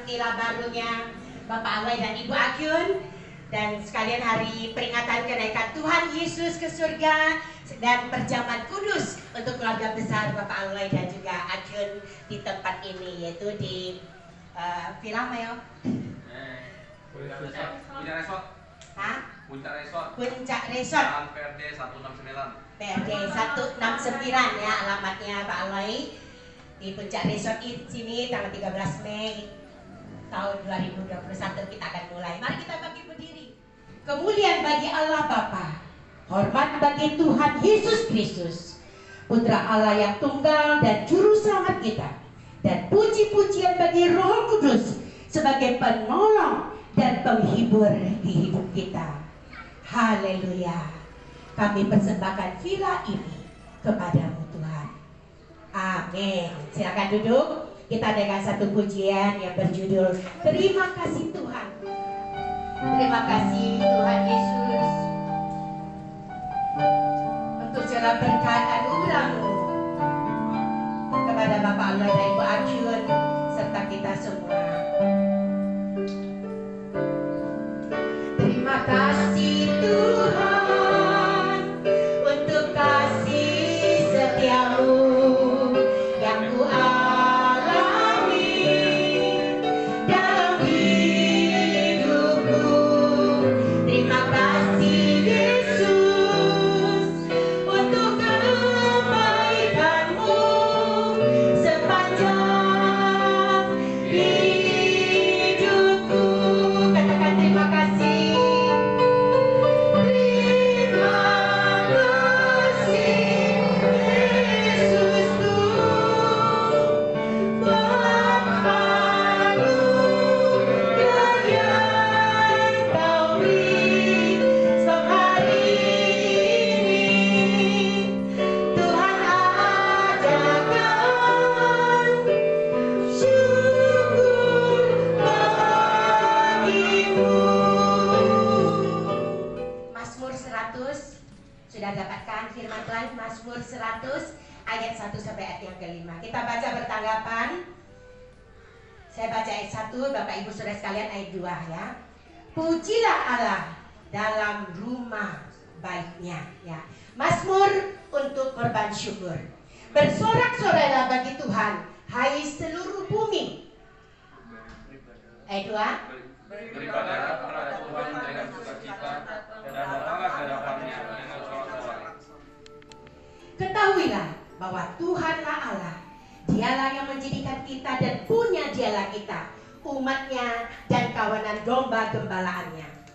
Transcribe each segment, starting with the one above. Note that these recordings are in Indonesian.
villa barunya Bapak Aloy dan Ibu Akyun, dan sekalian hari peringatan kenaikan Tuhan Yesus ke surga dan perjamuan kudus untuk keluarga besar Bapak Aloy dan juga Akyun di tempat ini, yaitu di Villa Mayo. Puncak Resort. Hah? Puncak Resort. Puncak Resort. PRD 169. PRD 169 ya alamatnya Pak Aloy. Di Puncak Resort sini tanggal 13 Mei tahun 2021 kita akan mulai. Mari kita bagi berdiri. Kemuliaan bagi Allah Bapa, hormat bagi Tuhan Yesus Kristus, Putra Allah yang tunggal dan juru selamat kita, dan puji-pujian bagi Roh Kudus sebagai penolong dan penghibur di hidup kita. Haleluya. Kami persembahkan villa ini kepadamu Tuhan. Amin. Silakan duduk. Kita dengan satu pujian yang berjudul Terima Kasih Tuhan. Terima kasih Tuhan Yesus untuk segala berkat anugerah-Mu kepada Bapak Aloy dan Ibu Akyun serta kita semua. Terima kasih Tuhan untuk kasih setia-Mu yang Ku sudah dapatkan firman Tuhan Mazmur 100 ayat 1 sampai ayat yang kelima. Kita baca bertanggapan. Saya baca ayat 1, Bapak Ibu Saudara sekalian ayat 2 ya. Pujilah Allah dalam rumah baiknya ya. Mazmur untuk korban syukur. Bersorak-soraklah bagi Tuhan, hai seluruh bumi. Ayat 2. Beribadahlah kepada Tuhan dengan sukacita dan datanglah ke hadapannya dengan sorak-sorai. Ketahuilah bahwa Tuhanlah Allah, Dialah yang menjadikan kita dan punya Dialah kita, umatnya dan kawanan domba gembalaannya.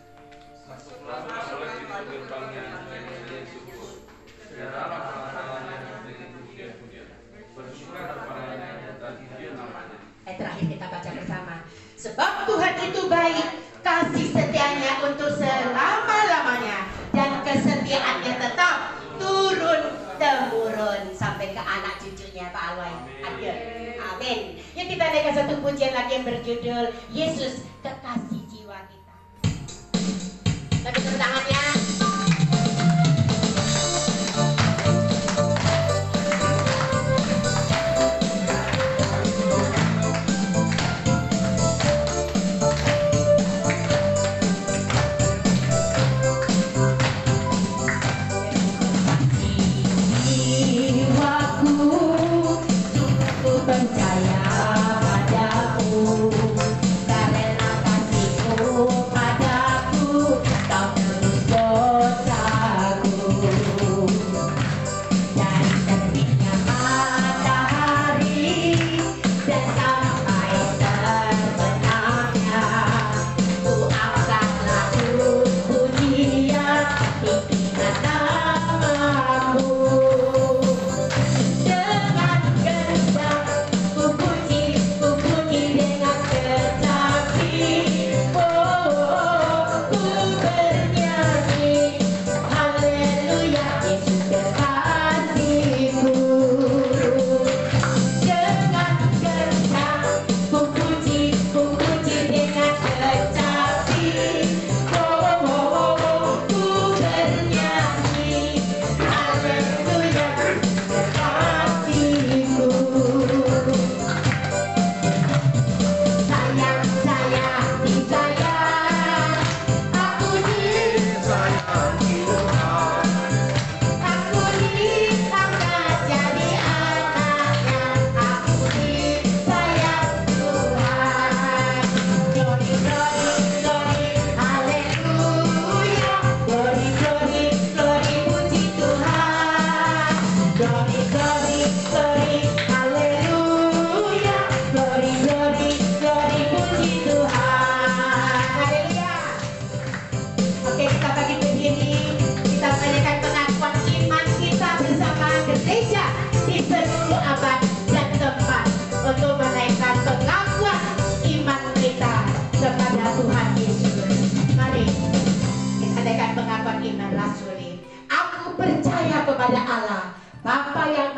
Masuklah oleh pintu gerbangnya dengan syukur, dan dalam halamannya dengan pujian-pujian. Bersyukur kepadanya dan puji namanya. Terakhir kita baca bersama. Sebab Tuhan itu baik, kasih setianya untuk selama-lamanya, dan kesetiaannya tetap turun-temurun sampai ke anak cucunya Pak Aloy. Amin. Yuk kita naikkan satu pujian lagi yang berjudul Yesus Kekasih Jiwa kita. Bagi tepuk tangannya. Percaya padamu, karena kasihmu padaku, kau terus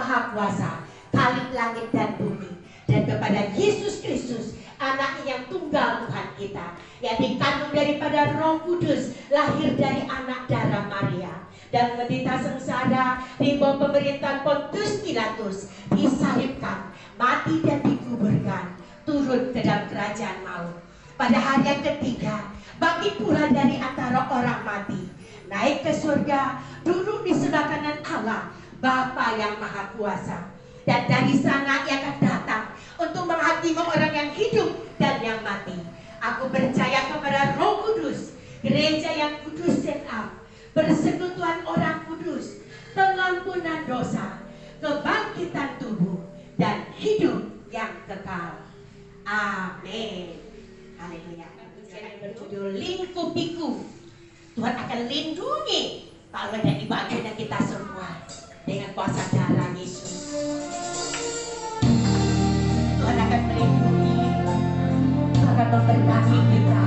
Maha Kuasa, Khalik langit dan bumi, dan kepada Yesus Kristus, Anak yang tunggal Tuhan kita, yang dikandung daripada Roh Kudus, lahir dari anak darah Maria, dan menderita sengsara di bawah pemerintahan Pontius Pilatus, disalibkan, mati dan dikuburkan, turun ke dalam kerajaan maut. Pada hari yang ketiga, bangkit pula dari antara orang mati, naik ke surga, duduk di sebelah kanan Allah, Bapa yang Maha Kuasa. Dan dari sana ia akan datang untuk menghakimi orang yang hidup dan yang mati. Aku percaya kepada Roh Kudus, gereja yang kudus dan am, persekutuan orang kudus, pengampunan dosa, kebangkitan tubuh, dan hidup yang kekal. Amin. Haleluya. Yang berjudul Lingkupiku. Tuhan akan lindungi Pak Loi dan Ibu Agenda kita semua dengan kuasa darah Yesus. Tuhan akan melindungi, akan memberkati kita.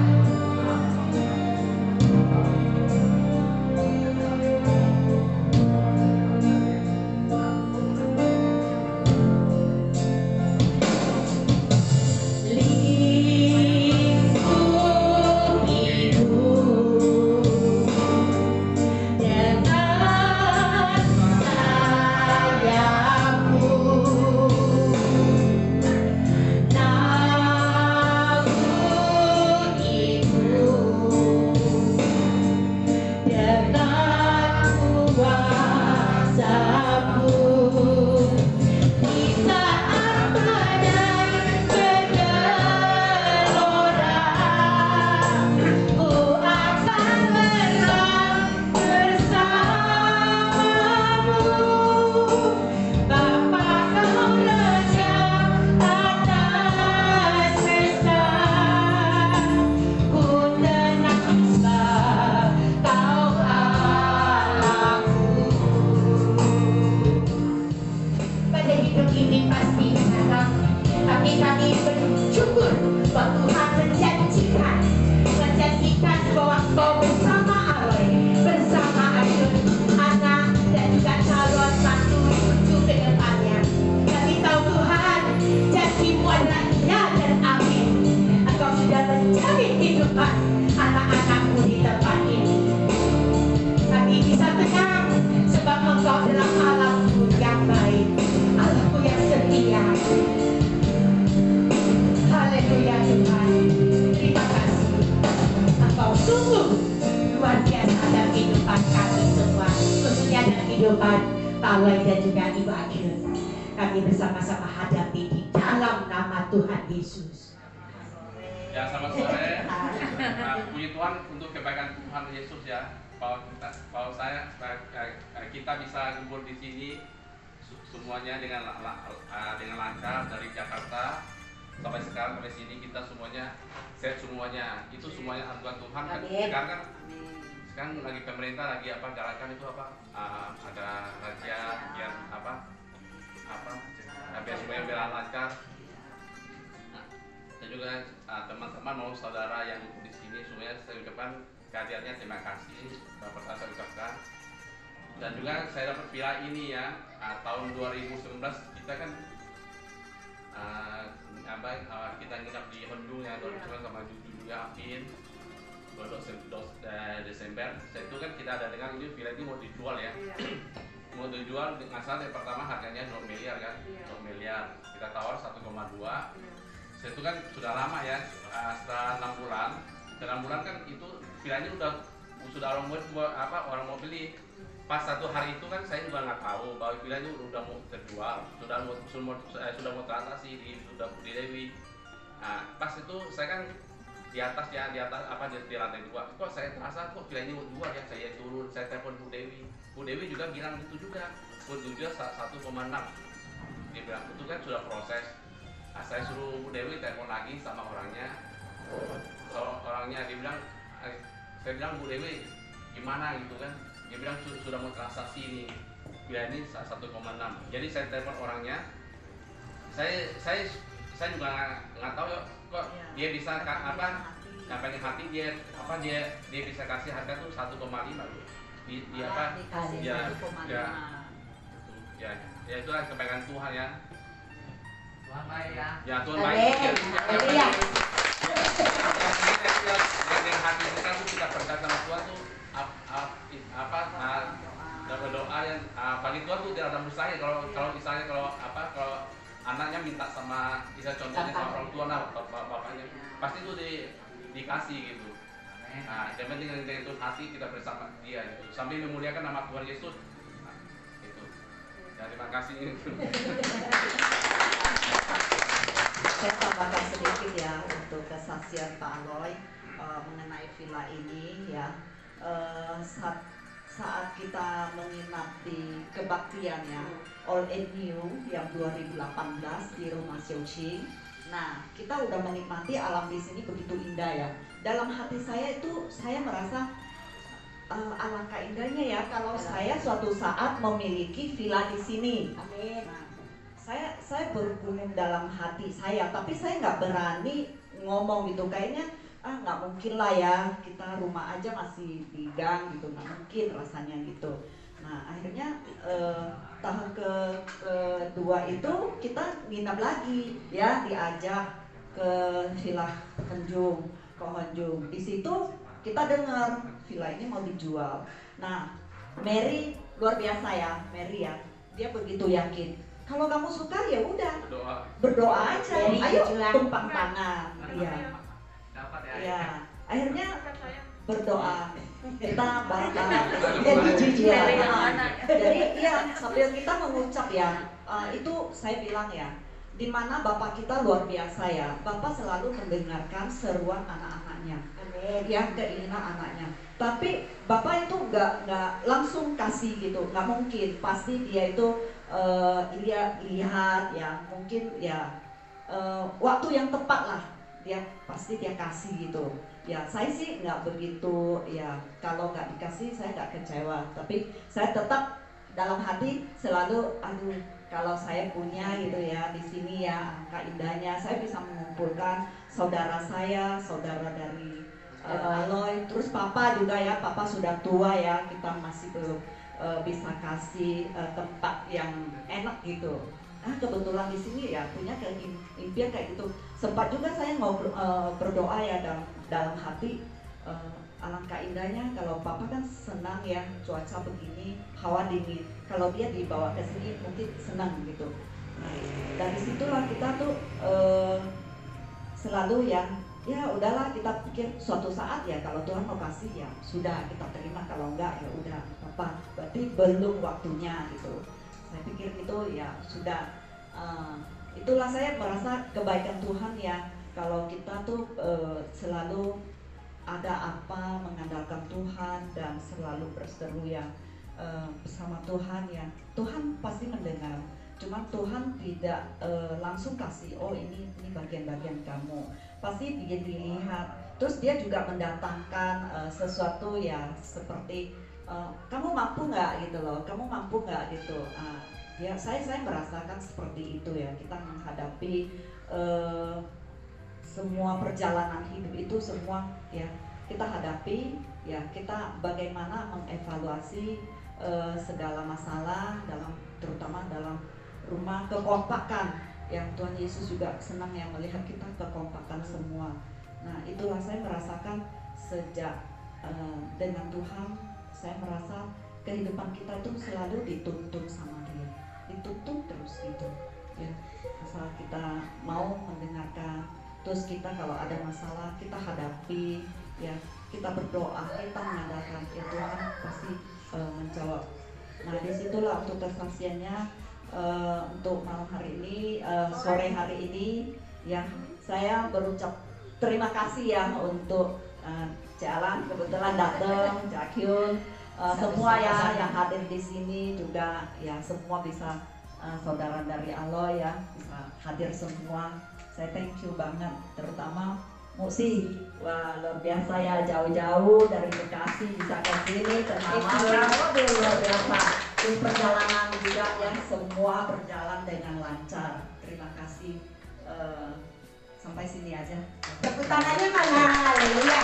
Pak Loi dan juga Ibu Agil, kami bersama-sama hadapi di dalam nama Tuhan Yesus. Ya, selamat sore. Puji Tuhan untuk kebaikan Tuhan Yesus ya. Kalau kita bisa kumpul di sini semuanya dengan lancar dari Jakarta sampai sekarang sampai sini, kita semuanya sehat semuanya. Itu semuanya anugerah Tuhan kan. Sekarang lagi pemerintah lagi gerakan itu ada raja biar biar semuanya berjalan lancar. Dan juga teman-teman mau saudara yang di sini semuanya saya ucapkan kehadirannya terima kasih, dapat saya ucapkan. Dan juga saya dapat villa ini ya, tahun 2019 kita kan kita nginap di Hondung ya, 2019 sama Juju juga Apin. 2 Desember, itu kan kita ada dengar ini villa ini mau dijual ya. Mau dijual dengan saat yang pertama harganya 2 miliar kan, 2 miliar. Kita tawar 1,2. Itu kan sudah lama ya, setelah 6 bulan kan itu villanya sudah orang mau beli. Pas satu hari itu kan saya juga nggak tahu bahwa villanya udah mau terjual, sudah mau transaksi di Dewi. Pas itu saya kan di atas di lantai 2. Kok saya terasa kok villanya mau jual ya, saya turun, saya telepon Bu Dewi. Bu Dewi juga bilang gitu juga. Bu Dewi 1,6. Dia bilang itu kan sudah proses. Saya suruh Bu Dewi telepon lagi sama orangnya. Dia bilang, saya bilang Bu Dewi gimana gitu kan. Dia bilang sudah mau transaksi ini. Villa ini 1,6. Jadi saya telepon orangnya. Saya juga nggak tahu ya, kok dia bisa pengen hati dia bisa kasih harga tuh 1,5 loh. ya itu kan kebaikan Tuhan ya. Tuhan baik ya. Ya Tuhan baik. Iya. Yang hati kita tuh kita percaya sama Tuhan tuh berdoa yang bagi Tuhan tuh tidak ada mustahil. Kalau misalnya kalau anaknya minta sama bisa contohnya sama orang tua bapaknya pasti itu dikasih gitu. Nah, yang penting dengan itu hati kita bersama dia gitu. Sambil memuliakan nama Tuhan Yesus. Nah, gitu. Ya, terima kasih. Saya tambahkan sedikit ya untuk kesaksian Pak Aloy mengenai villa ini ya. Saat kita menginap di kebaktian ya All and New yang 2018 di rumah Xiaoqing. Nah, kita udah menikmati alam di sini begitu indah ya. Dalam hati saya itu saya merasa alangkah indahnya ya kalau saya suatu saat memiliki villa di sini. Amin. Nah, saya bergumul dalam hati saya, tapi saya nggak berani ngomong gitu. Kayaknya nggak mungkin lah ya, kita rumah aja masih di gang gitu, nggak mungkin rasanya gitu. Nah akhirnya tahun kedua itu kita nginap lagi ya, diajak ke Villa Henjung, ke Honjung. Di situ kita dengar villa ini mau dijual. Nah Mary luar biasa ya, Mary ya, dia begitu yakin. Kalau kamu suka ya udah berdoa aja, ayo tumpang tangan. Iya. Ya, akhirnya berdoa kita bakal jadi ya sambil kita mengucap ya itu saya bilang ya, dimana Bapak kita luar biasa ya, Bapak selalu mendengarkan seruan anak-anaknya ya, keinginan anaknya, tapi Bapak itu nggak langsung kasih gitu, nggak mungkin, pasti dia itu lihat ya, mungkin ya waktu yang tepat lah dia pasti dia kasih gitu ya. Saya sih nggak begitu ya, kalau nggak dikasih saya nggak kecewa, tapi saya tetap dalam hati selalu aduh kalau saya punya gitu ya di sini ya, angka indahnya saya bisa mengumpulkan saudara saya, saudara dari Aloy, terus papa juga ya, papa sudah tua ya, kita masih belum bisa kasih tempat yang enak gitu. Kebetulan di sini ya punya impian kayak gitu. Sempat juga saya mau berdoa ya dalam hati, alangkah indahnya kalau papa kan senang ya cuaca begini, hawa dingin. Kalau dia dibawa ke sini mungkin senang gitu. Dari situlah kita tuh selalu ya udahlah, kita pikir suatu saat ya kalau Tuhan mau kasih ya sudah kita terima, kalau enggak ya udah apa, berarti belum waktunya gitu. Saya pikir itu ya sudah, itulah saya merasa kebaikan Tuhan ya, kalau kita tuh selalu ada apa mengandalkan Tuhan dan selalu berseru ya bersama Tuhan ya, Tuhan pasti mendengar. Cuma Tuhan tidak langsung kasih, oh ini bagian-bagian kamu, pasti dia dilihat. Terus dia juga mendatangkan sesuatu ya seperti kamu mampu nggak gitu loh, kamu mampu nggak gitu. Ya saya merasakan seperti itu ya, kita menghadapi semua perjalanan hidup itu semua ya kita hadapi ya, kita bagaimana mengevaluasi segala masalah terutama dalam rumah, kekompakan yang Tuhan Yesus juga senang yang melihat kita kekompakan semua. Nah itulah saya merasakan sejak dengan Tuhan, saya merasa kehidupan kita itu selalu dituntun sama Dia, dituntun terus gitu ya, asal kita mau mendengarkan. Terus kita kalau ada masalah kita hadapi ya, kita berdoa, kita mengandalkan ya, Tuhan pasti menjawab. Nah disitulah untuk kesaksiannya untuk malam hari ini, sore hari ini ya, saya berucap terima kasih ya untuk Jalan kebetulan datang, Jakyun, semua ya yang hadir di sini juga ya, semua bisa saudara dari Aloy ya bisa hadir semua. Saya thank you banget, terutama Musi, wah luar biasa ya, jauh-jauh dari Bekasi bisa ke sini, ternyata luar biasa. Di perjalanan juga ya, semua berjalan dengan lancar. Terima kasih. Sampai sini aja. Tepuk tangannya mana? Haleluya.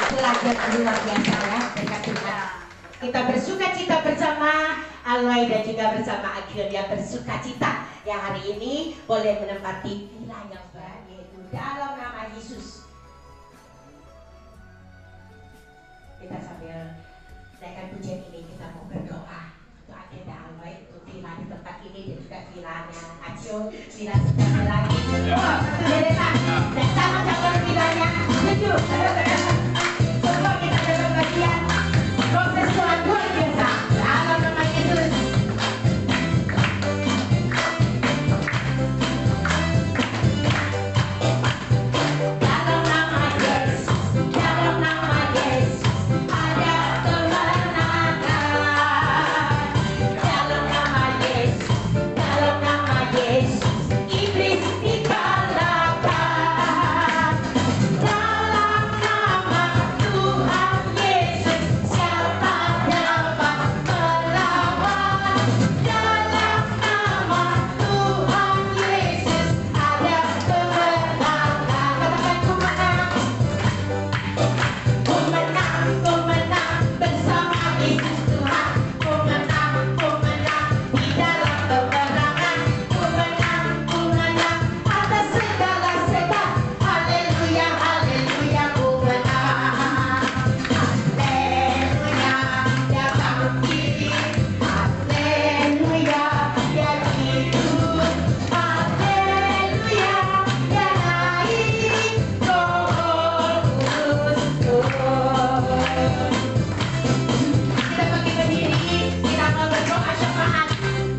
Itulah yang luar biasa ya, berkat Tuhan. Kita bersuka cita bersama Aloy dan juga bersama Agil yang bersuka cita yang hari ini boleh menempati villa yang baru, yaitu dalam nama Yesus. Kita sambil naikkan pujian ini, kita mau berdoa untuk agenda Aloy, untuk villa di tempat ini dan juga villanya Acil, villa sebelah lagi. Oh, beresan dan sama-sama villanya setuju. Semua kita dalam bagian proses Tuhan luar biasa. Dalam nama Yesus. Dalam nama Yesus, dalam nama Yesus ada kemenangan. Dalam nama Yesus, dalam nama Yesus iblis dikalahkan. Dalam nama Tuhan Yesus siapa dapat melawan? Dalam nama Tuhan Yesus ada kemenangan. Katakan ku menang. Ku menang, ku menang bersama Yesus Tuhan. Ku menang di dalam peperangan. Ku menang atas segala setan. Haleluya, haleluya, ku menang. Haleluya, dia bangkit. Haleluya, dia hidup. Haleluya, dia naik. Roh Kudus. Kita bagi berdiri, kita mau berdoa syafaat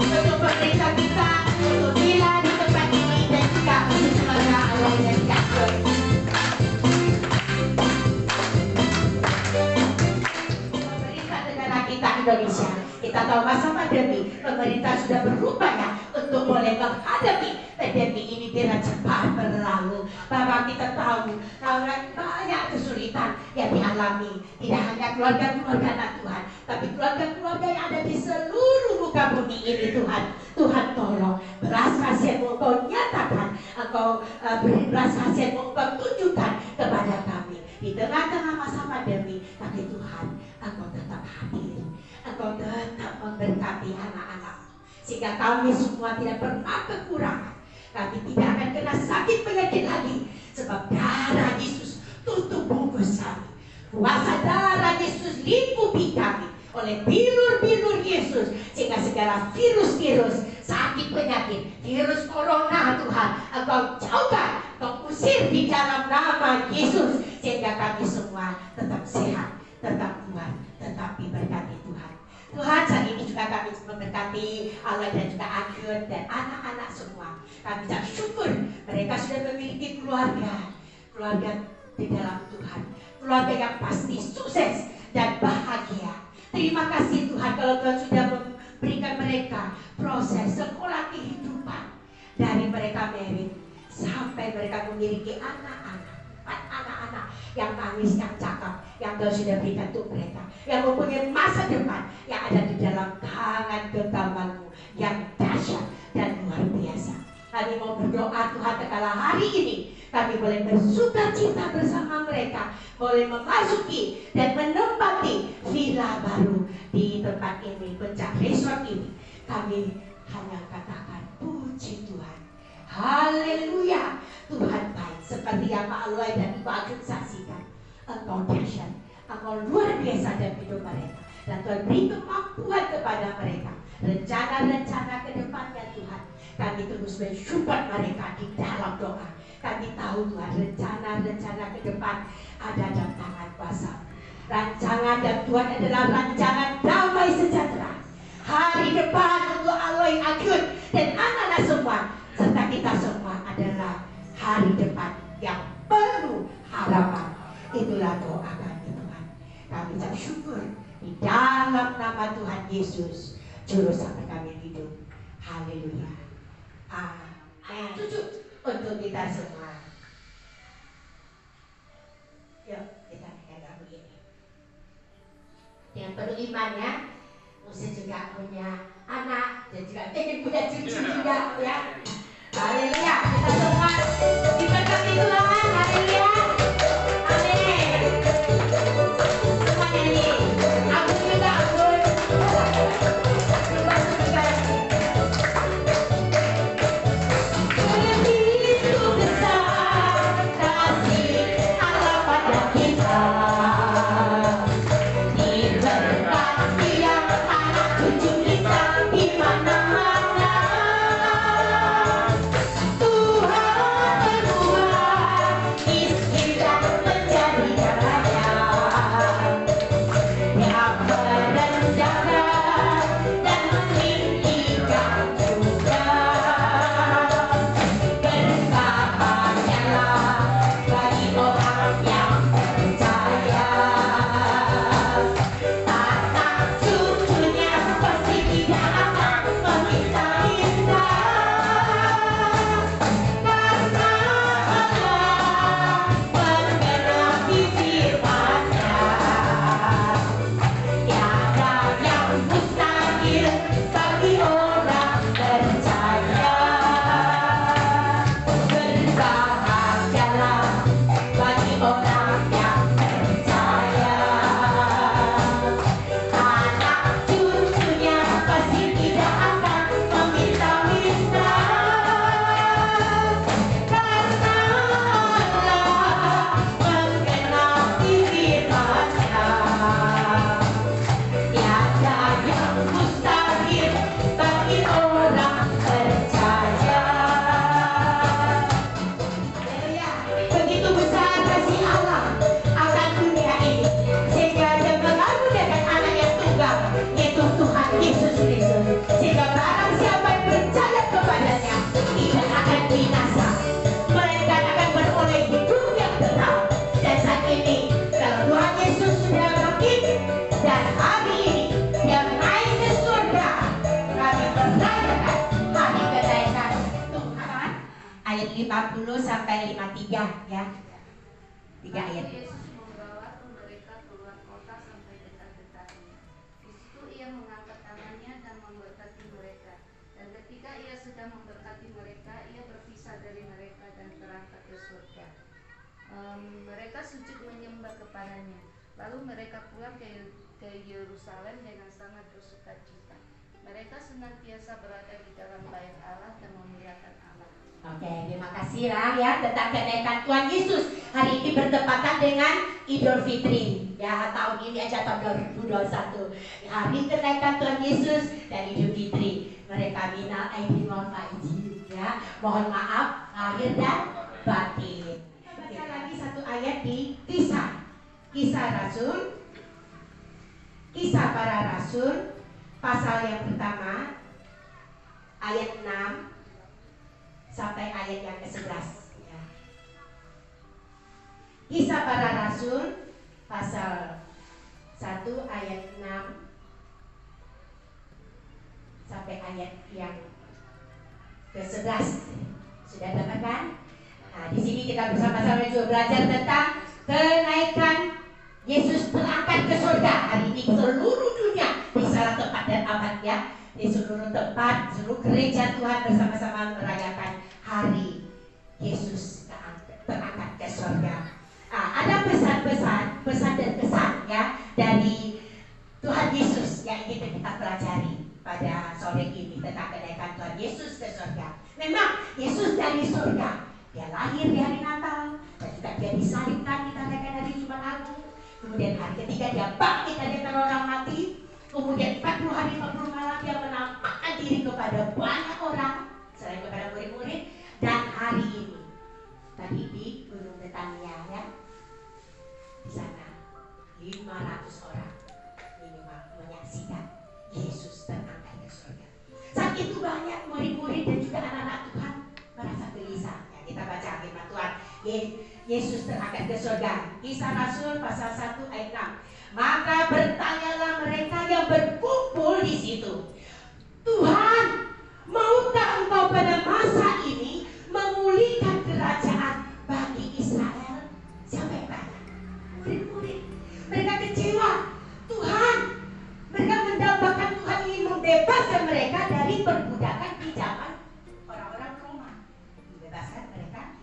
untuk pemerintah kita, untuk villa di tempat ini dan juga untuk keluarga Allah dan Yakub. Pemerintah negara kita Indonesia, kita tahu masa pandemi, pemerintah sudah berupaya untuk boleh menghadapi pandemi ini dengan cepat berlalu. Bapak kita tahu banyak kesulitan yang dialami, tidak hanya keluarga-keluarga anak Tuhan, tapi keluarga-keluarga yang ada di seluruh muka bumi ini Tuhan. Tuhan tolong, belas kasihan-Mu Engkau nyatakan, Engkau beri belas kasihan-Mu Engkau tunjukkan kepada kami di tengah-tengah masa pandemi. Tapi Tuhan, Engkau tetap hadir, Engkau tetap memberkati anak-anak, sehingga kami semua tidak pernah kekurangan. Kami tidak akan kena sakit penyakit lagi, sebab darah Yesus tutup bungkus kami. Kuasa darah Yesus lingkupi kami oleh bilur-bilur Yesus, sehingga segala virus-virus, sakit penyakit, virus corona Tuhan, Engkau jauhkan, Engkau usir di dalam nama Yesus, sehingga kami semua tetap sehat, tetap kuat, tetap diberkati Tuhan. Tuhan, saat ini juga kami memberkati Allah dan juga Agil dan anak-anak semua. Kami ucap syukur mereka sudah memiliki keluarga di dalam Tuhan, keluarga yang pasti sukses dan bahagia. Terima kasih Tuhan kalau Tuhan sudah memberikan mereka proses sekolah kehidupan, dari mereka merit sampai mereka memiliki anak-anak, 4 anak-anak yang manis, yang cakap, yang Tuhan sudah berikan untuk mereka, yang mempunyai masa depan yang ada di dalam tangan genggaman-Mu yang dahsyat dan luar biasa. Kami mau berdoa Tuhan, kala hari ini kami boleh bersuka cita bersama mereka, boleh memasuki dan menempati villa baru di tempat ini, Puncak Resort ini. Kami hanya katakan puji Tuhan, haleluya. Tuhan baik, seperti yang Pak Aloy dan Ibu Agil saksikan. Engkau dahsyat, Engkau luar biasa dalam hidup mereka, dan Tuhan beri kemampuan kepada mereka, rencana-rencana ke depannya Tuhan. Kami terus mensupport mereka di dalam doa. Kami tahu Tuhan, rencana-rencana ke depan ada dalam tangan kuasa. Rancangan dan Tuhan adalah rancangan damai sejahtera. Hari depan untuk Aloy, Agil dan anak-anak semua, serta kita semua adalah hari depan yang penuh harapan. Itulah doa kami Tuhan. Kami ucap syukur di dalam nama Tuhan Yesus, Juru Selamat kami hidup. Haleluya. Amin. Tujuh untuk kita semua. Yuk kita pegang begini. Yang penuh iman ya, mesti juga punya anak dan juga ingin punya cucu juga ya. Haleluya. Kita semua diberkati Tuhan. Haleluya. Amin. Semuanya ini. Aku juga, aku. 40 sampai 53 ya. 3 ayat. Yesus membawa mereka keluar kota sampai dekat-dekatnya. Di situ ia mengangkat tangannya dan memberkati mereka. Dan ketika ia sedang memberkati mereka, ia berpisah dari mereka dan terangkat ke surga. Mereka sujud menyembah kepadanya. Lalu mereka pulang ke Yerusalem dengan sangat bersukacita. Mereka senantiasa berada di dalam bait Allah dan memuliakan Allah. Oke, terima kasih Ra ya tentang kenaikan Tuhan Yesus. Hari ini bertepatan dengan Idul Fitri. Ya, tahun ini aja tahun 2021. Hari kenaikan Tuhan Yesus dan Idul Fitri. Mereka minal aidin wal faizin ya. Mohon maaf lahir dan batin. Baca lagi satu ayat di Kisah Rasul. Kisah para Rasul pasal yang pertama ayat 6 sampai ayat yang ke-11 ya. Kisah para Rasul pasal 1 ayat 6 sampai ayat yang ke-11. Sudah dapat kan? Nah, di sini kita bersama-sama juga belajar tentang kenaikan Yesus terangkat ke surga. Hari ini seluruh dunia di salah tempat dan abad ya. Di seluruh tempat, seluruh gereja Tuhan bersama-sama merayakan hari Yesus terangkat ke surga. Ada pesan dan kesan ya dari Tuhan Yesus yang ingin kita pelajari pada sore ini tentang kenaikan Tuhan Yesus ke surga. Memang Yesus dari surga, dia lahir di hari Natal dan juga dia disalibkan, kita rayakan hari Jumat Agung. Kemudian hari ketiga dia bangkit dari antara orang mati. Kemudian 40 hari 40 malam dia menampakkan diri kepada banyak orang selain kepada murid-murid. Dan hari ini tadi di Gunung Betania ya, di sana 500 orang minimal menyaksikan Yesus terangkat ke surga. Saat itu banyak murid-murid dan juga anak-anak Tuhan merasa gelisah ya. Kita baca firman Tuhan, Yesus terangkat ke surga. Kisah Rasul pasal 1 ayat 6. Maka bertanyalah mereka yang berkumpul di situ, Tuhan, maukah Engkau pada masa ini memulihkan kerajaan bagi Israel? Siapa yang tanya? Murid-murid. Mereka kecewa. Tuhan, mereka mendambakan Tuhan ingin membebaskan mereka dari perbudakan di zaman orang-orang Roma, membebaskan mereka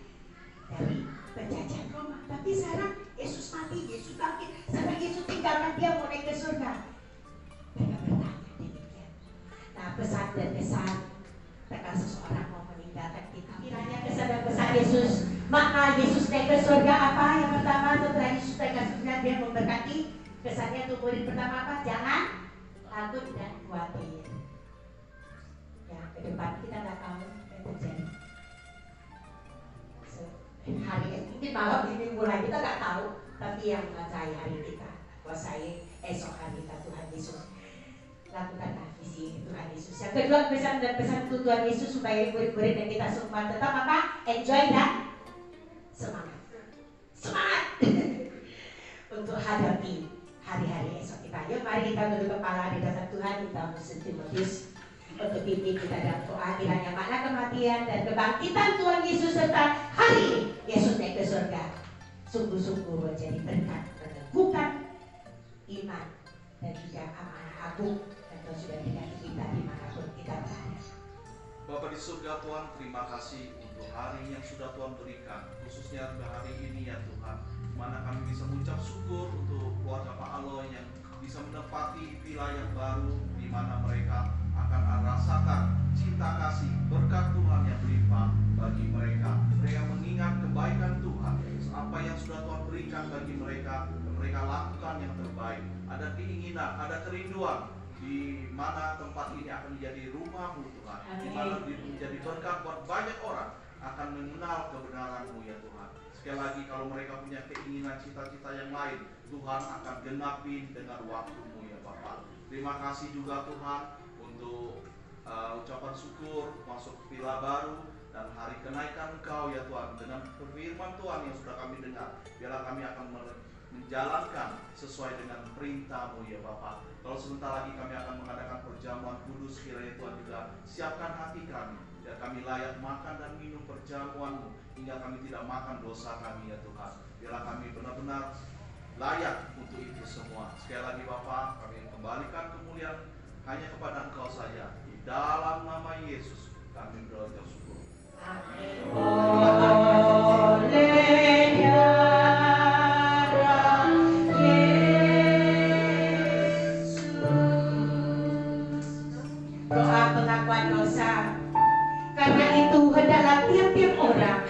dari penjajahan Roma. Tapi sekarang Yesus mati, Yesus bangkit, sekarang Yesus tinggalkan dia mau naik ke surga. Mereka bertanya demikian. Nah, pesan dan kesan ketika seseorang mau meninggalkan kita, kiranya kesan dan pesan Yesus, makna Yesus naik ke surga apa? Yang pertama, setelah Yesus naik ke surga dia memberkati. Kesannya untuk murid pertama apa? Jangan takut dan khawatir. Ya, ke depan kita nggak tahu yang terjadi. Hari ini mungkin malam ini mulai kita nggak tahu, tapi yang menguasai hari kita, kuasai esok hari kita Tuhan Yesus. Lakukanlah visi Tuhan Yesus. Yang kedua, pesan dan pesan Tuhan Yesus supaya murid-murid dan kita semua tetap apa? Enjoy dan semangat. Semangat untuk hadapi hari-hari esok kita. Yuk mari kita duduk kepala di depan Tuhan, kita musim Timotius untuk pimpin kita dalam doa, kiranya makna kematian dan kebangkitan Tuhan Yesus serta hari Yesus naik ke surga sungguh-sungguh menjadi berkat, meneguhkan iman dan juga amanah agung dan Tuhan sudah berikan kita dimanapun kita berada. Bapa di surga Tuhan, terima kasih untuk hari yang sudah Tuhan berikan, khususnya hari ini ya Tuhan, mana kami bisa mengucap syukur untuk keluarga Pak Aloy yang bisa menempati wilayah baru di mana mereka akan rasakan cinta kasih berkat Tuhan yang berlimpah bagi mereka. Mereka mengingat kebaikan Tuhan, apa yang sudah Tuhan berikan bagi mereka, dan mereka lakukan yang terbaik. Ada keinginan, ada kerinduan di mana tempat ini akan menjadi rumah-Mu Tuhan, di mana menjadi berkat buat banyak orang akan mengenal kebenaran-Mu ya Tuhan. Sekali lagi, kalau mereka punya keinginan cita-cita yang lain, Tuhan akan genapin dengan waktu-Mu ya Bapak. Terima kasih juga Tuhan untuk ucapan syukur masuk villa baru dan hari kenaikan Engkau ya Tuhan, dengan firman Tuhan yang sudah kami dengar. Biarlah kami akan menjalankan sesuai dengan perintah-Mu ya Bapak. Kalau sebentar lagi kami akan mengadakan perjamuan kudus, kiranya Tuhan juga siapkan hati kami biar kami layak makan dan minum perjamuan-Mu, hingga kami tidak makan dosa kami ya Tuhan. Biarlah kami benar-benar layak untuk itu semua. Sekali lagi Bapa, kami kembalikan kemuliaan hanya kepada Engkau saja. Di dalam nama Yesus kami berdoa ucap syukur. Amin. Doa pengakuan dosa. Karena itu hendaklah tiap-tiap orang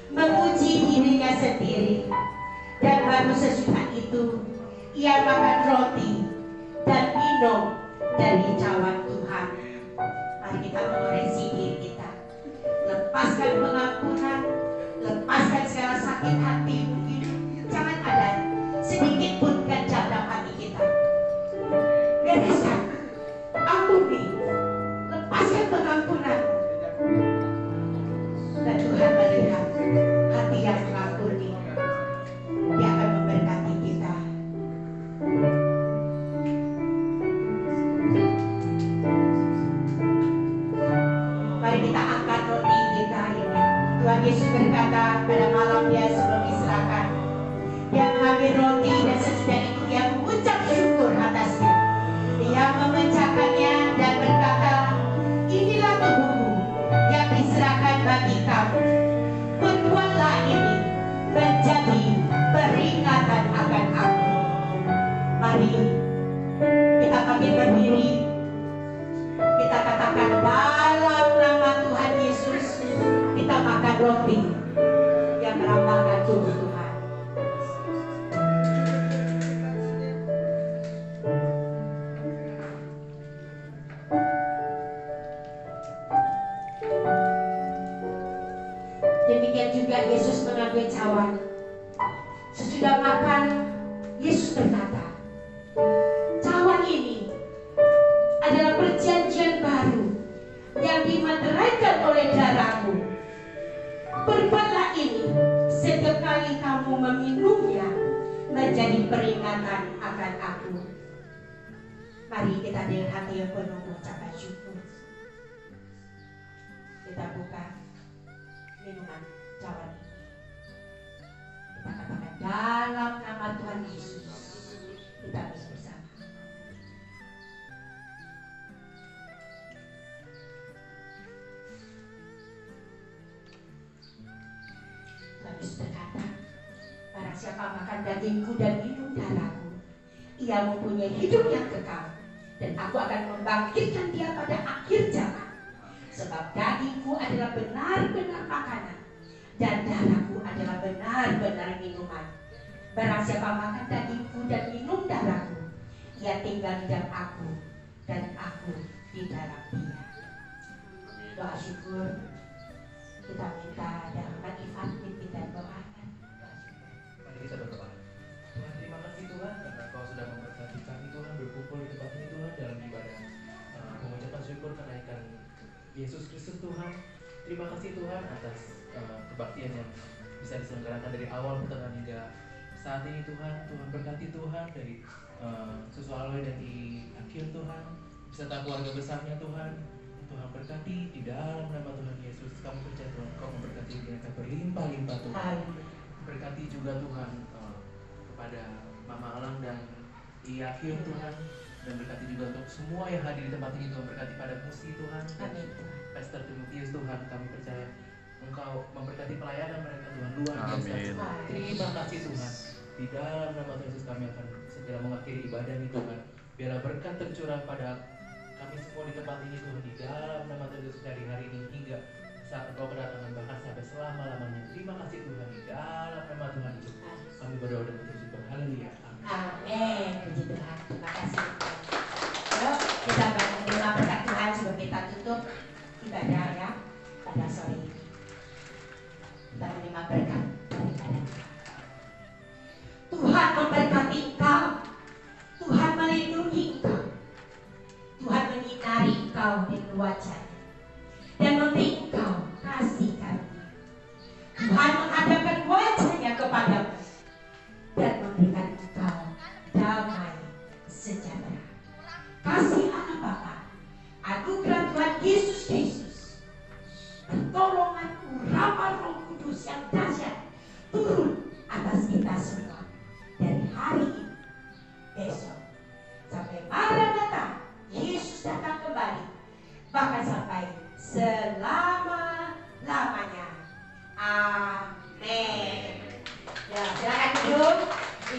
menguji dirinya sendiri, dan baru sesudah itu ia makan roti dan minum dari cawan Tuhan. Mari kita mengoreksi diri kita, lepaskan pengampunan, lepaskan segala sakit hati mungkin. Jangan ada sedikit pun ganjal dalam hati kita. Bereskan, ampuni, lepaskan pengampunan, dan Tuhan melihat hati yang mengampuni. Dia akan memberkati kita. Mari kita angkat roti kita ini. Tuhan Yesus berkata pada malam dia sebelum diserahkan, dia mengambil roti dan sesudah itu dia mengucap syukur atasnya. Dia memecahkannya dan berkata, inilah tubuhku yang diserahkan bagi kamu. Perbuatlah ini menjadi peringatan akan aku. Mari kita bangkit berdiri. Kita katakan dalam nama Tuhan Yesus, kita makan roti yang melambangkan tubuh Tuhan. Demikian juga Yesus mengambil cawan. Sesudah makan, Yesus berkata, cawan ini adalah perjanjian baru yang dimateraikan oleh darahku. Perbuatlah ini setiap kali kamu meminumnya menjadi peringatan akan aku. Mari kita dengan hati yang penuh mengucapkan syukur. Kita buka minuman cawan ini. Kita katakan dalam nama Tuhan Yesus, kita minum bersama. Tuhan Yesus berkata, barang siapa makan dagingku dan minum darahku, ia mempunyai hidup yang kekal, dan aku akan membangkitkan dia pada akhir zaman. Sebab dagingku adalah benar-benar makanan, dan darahku adalah benar-benar minuman. Barang siapa makan dagingku dan minum darahku, ia tinggal di dalam aku, dan aku di dalam dia. Doa syukur kita minta dalam Ifat pimpin dan doakan. Mari kita berdoa. Tuhan, terima kasih Tuhan karena Kau sudah memberkati kami Tuhan berkumpul di tempat ini Tuhan dalam ibadah pengucapan syukur kenaikan Yesus Kristus Tuhan. Terima kasih Tuhan atas kebaktian yang bisa diselenggarakan dari awal pertengahan hingga saat ini Tuhan. Tuhan berkati Tuhan dari Susu Aloy dan di akhir Tuhan beserta keluarga besarnya Tuhan. Tuhan berkati di dalam nama Tuhan Yesus. Kami percaya Tuhan Kau memberkati mereka berlimpah-limpah Tuhan. Berkati juga Tuhan kepada Mama Alang dan di akhir Tuhan, dan berkati juga untuk semua yang hadir di tempat ini Tuhan. Berkati pada Musi Tuhan dan Pastor Timotius Tuhan. Kami percaya Engkau memberkati pelayanan mereka Tuhan luar biasa. Terima kasih Tuhan. Di dalam nama Tuhan Yesus kami akan segera mengakhiri ibadah ini Tuhan. Biarlah berkat tercurah pada kami semua di tempat ini Tuhan. Di dalam nama Tuhan Yesus dari hari ini hingga saat Engkau kedatangan bahkan sampai selama-lamanya. Terima kasih Tuhan. Di dalam nama Tuhan Yesus kami berdoa dan bersyukur. Haleluya. Amin. Puji Tuhan. Terima kasih. Yuk kita menerima berkat Tuhan sebelum kita tutup ibadah ya pada sore ini. Kita menerima berkat daripada Tuhan. Tuhan memberkati engkau. Tuhan melindungi engkau. Tuhan menyinari engkau dengan wajah-Nya dan memberi engkau kasih karunia. Tuhan menghadapkan wajah-Nya kepadamu dan memberikan engkau damai sejahtera.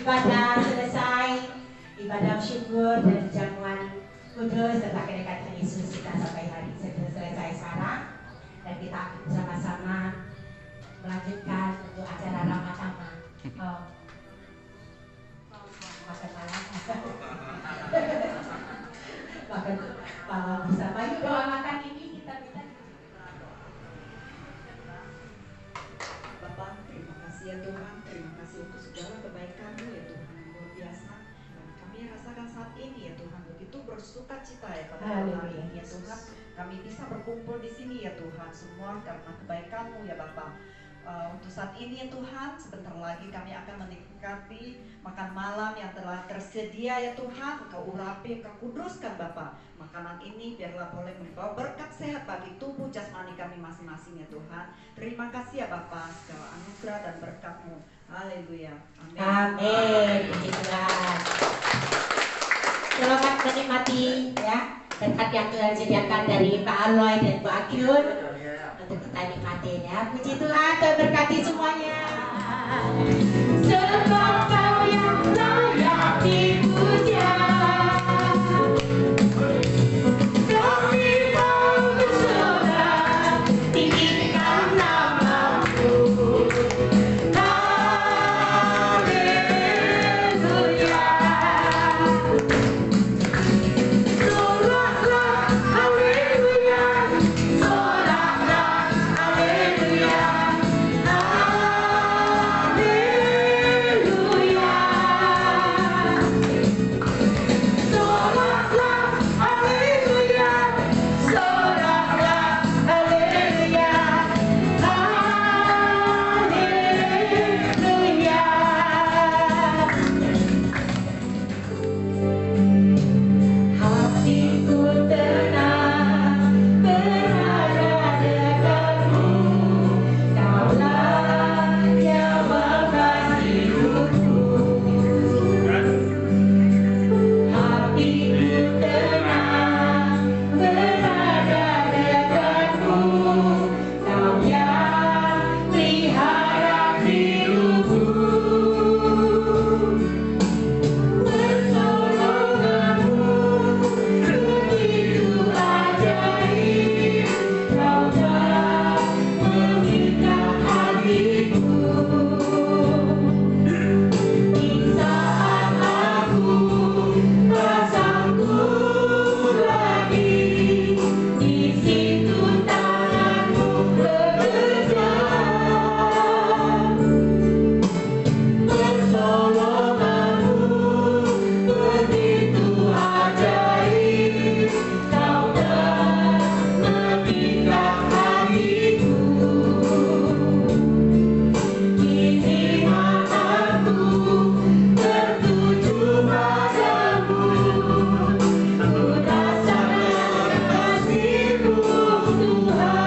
ibadah selesai, ibadah syukur dan jamuan kudus serta kedekatan Yesus kita sampai hari sudah selesai sekarang, dan kita akan bersama-sama melanjutkan untuk acara Ramadama. Makan malam. Makan malam bersama. Yuk doa makan ini kita minta. Bapak, terima kasih ya Tuhan, terima kasih untuk segala kebaikan-Mu ya Tuhan yang luar biasa. Dan kami rasakan saat ini ya Tuhan begitu bersuka cita ya pada malam hari ini ya Tuhan. Kami bisa berkumpul di sini ya Tuhan, semua karena kebaikan-Mu ya Bapak. Untuk saat ini ya Tuhan, sebentar lagi kami akan menikmati makan malam yang telah tersedia ya Tuhan. Engkau urapi, Engkau kuduskan Bapak. Makanan ini biarlah boleh membawa berkat sehat bagi tubuh jasmani kami masing-masing ya Tuhan. Terima kasih ya Bapak, segala anugerah dan berkat-Mu. Haleluya. Amin. Amin. Puji Tuhan. Selamat menikmati ya berkat yang Tuhan sediakan dari Pak Aloy dan Bu Akyun untuk kita nikmatin ya. Puji Tuhan, Tuhan berkati semuanya. Sebab Kau yang layak dipuja. Kami mau bersorak, tinggikan nama-Mu. Haleluya. Soraklah, haleluya. Soraklah, haleluya. Haleluya. Soraklah, haleluya. Soraklah, haleluya. Haleluya. Hatiku tenang berada dekatmu. Kaulah yang mengasihiku. Hatiku tenang berada dekatmu. Kau yang pelihara hidupku. Pertolonganmu begitu ajaib. Kau telah memikat hatiku. Di saat aku pasangku lagi, di situ tanganmu bekerja. Pertolonganmu begitu ajaib. Kau telah memikat hatiku. Kini mataku tertuju padamu. Ku rasakan kasih-Mu Tuhan.